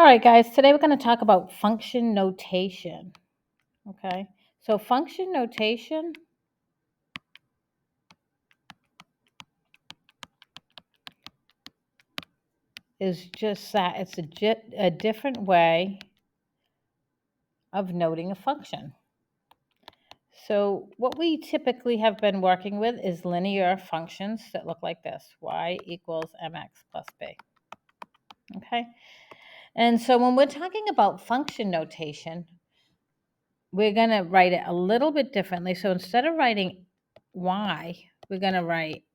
All right, guys, today we're going to talk about function notation. Okay, so function notation is just that it's a different way of noting a function. So, what we typically have been working with is linear functions that look like this: y equals mx plus b. Okay, and so when we're talking about function notation, we're going to write it a little bit differently. So, instead of writing y, we're going to write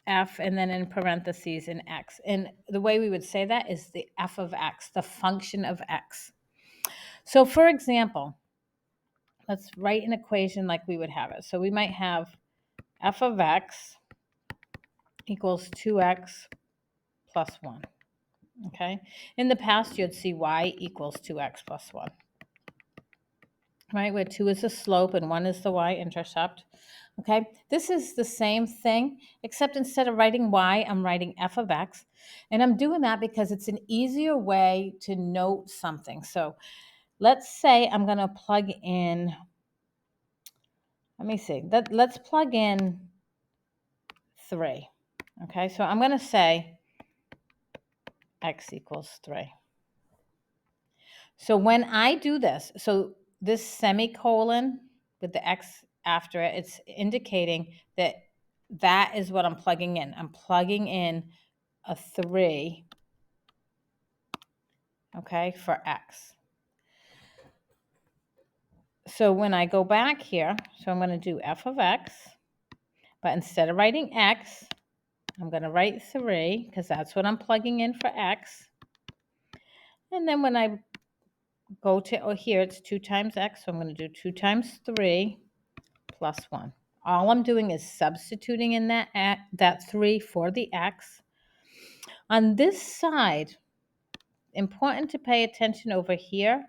f and then in parentheses an x. And the way we would say that is the f of x, the function of x. So for example, let's write an equation like we would have it. So we might have f of x equals 2x plus 1. Okay. In the past, you'd see y equals 2x plus 1. Right, where 2 is the slope and 1 is the y-intercept. Okay, this is the same thing, except instead of writing y, I'm writing f of x. And I'm doing that because it's an easier way to note something. So let's say I'm going to plug in, let me see, let's plug in 3. Okay, so I'm going to say x equals 3. So when I do this, so this semicolon with the x after it, it's indicating that that is what I'm plugging in. I'm plugging in a 3, okay, for x. So when I go back here, so I'm going to do f of x, but instead of writing x, I'm going to write 3 because that's what I'm plugging in for x. And then when I go to here, it's 2 times x, so I'm going to do 2 times 3 plus 1. All I'm doing is substituting in that 3 for the x. On this side, important to pay attention over here.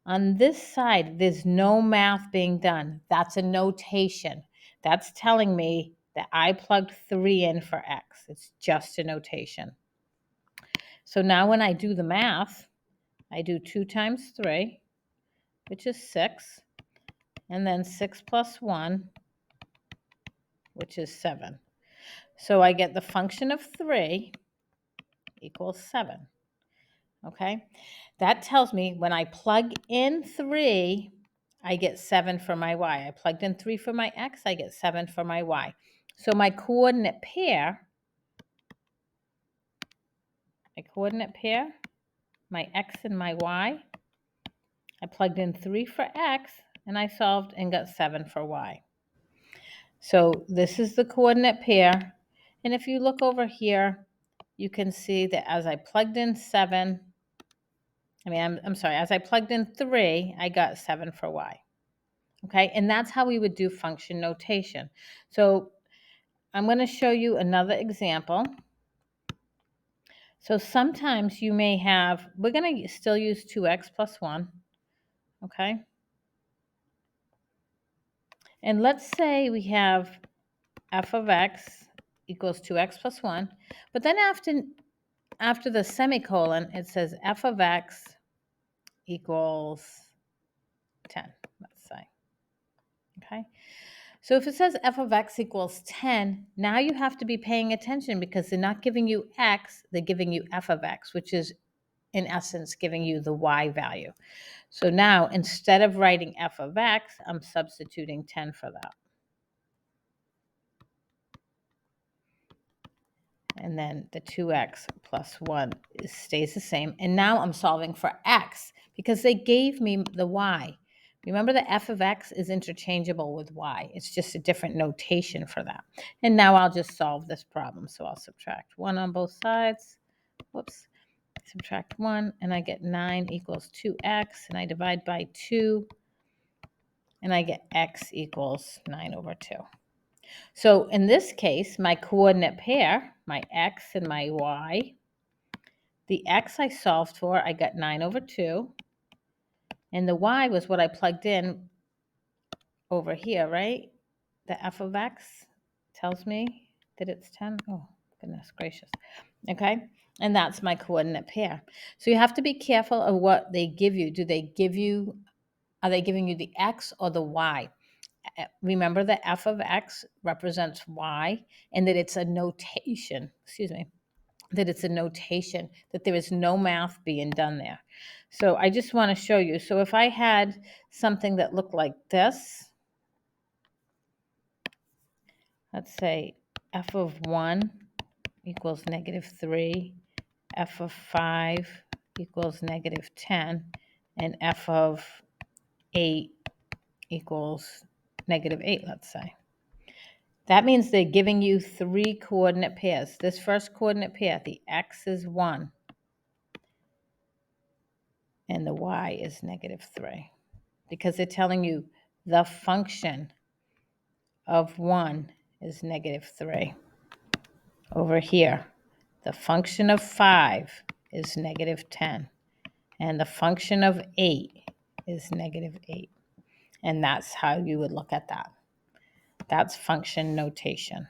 On this side, there's no math being done. That's a notation. That's telling me that I plugged 3 in for x. It's just a notation. So now when I do the math, I do 2 times 3, which is 6, and then 6 plus 1, which is 7. So I get the function of 3 equals 7. Okay, that tells me when I plug in 3, I get 7 for my y. I plugged in 3 for my x, I get 7 for my y. So my coordinate pair, my x and my y, I plugged in 3 for x, and I solved and got 7 for y. So this is the coordinate pair. And if you look over here, you can see that as I plugged in 7, I'm sorry, as I plugged in 3, I got 7 for y. Okay, and that's how we would do function notation. So I'm going to show you another example. So sometimes you may have, we're going to still use 2x plus 1. Okay. And let's say we have f of x equals 2x plus 1. But then after the semicolon, it says f of x equals 10, let's say. Okay. So if it says f of x equals 10, now you have to be paying attention because they're not giving you x, they're giving you f of x, which is in essence giving you the y value. So now instead of writing f of x, I'm substituting 10 for that. And then the 2x plus 1 stays the same. And now I'm solving for x because they gave me the y. Remember the f of x is interchangeable with y. It's just a different notation for that. And now I'll just solve this problem. So I'll subtract 1 on both sides. Whoops. Subtract 1, and I get 9 equals 2x, and I divide by 2, and I get x equals 9 over 2. So in this case, my coordinate pair, my x and my y, the x I solved for, I got 9 over 2. And the y was what I plugged in over here, right? The f of x tells me that it's 10. Oh, Goodness gracious. Okay. And that's my coordinate pair. So you have to be careful of what they give you. Are they giving you the X or the Y? Remember the F of X represents Y, and that it's a notation, that it's a notation, that there is no math being done there. So I just want to show you. So if I had something that looked like this, let's say F of 1 equals -3, F of 5 equals -10, and F of 8 equals -8, let's say. That means they're giving you 3 coordinate pairs. This first coordinate pair, the X is 1, and the Y is -3, because they're telling you the function of 1 is -3. Over here, the function of 5 is -10, and the function of 8 is -8. And that's how you would look at that. That's function notation.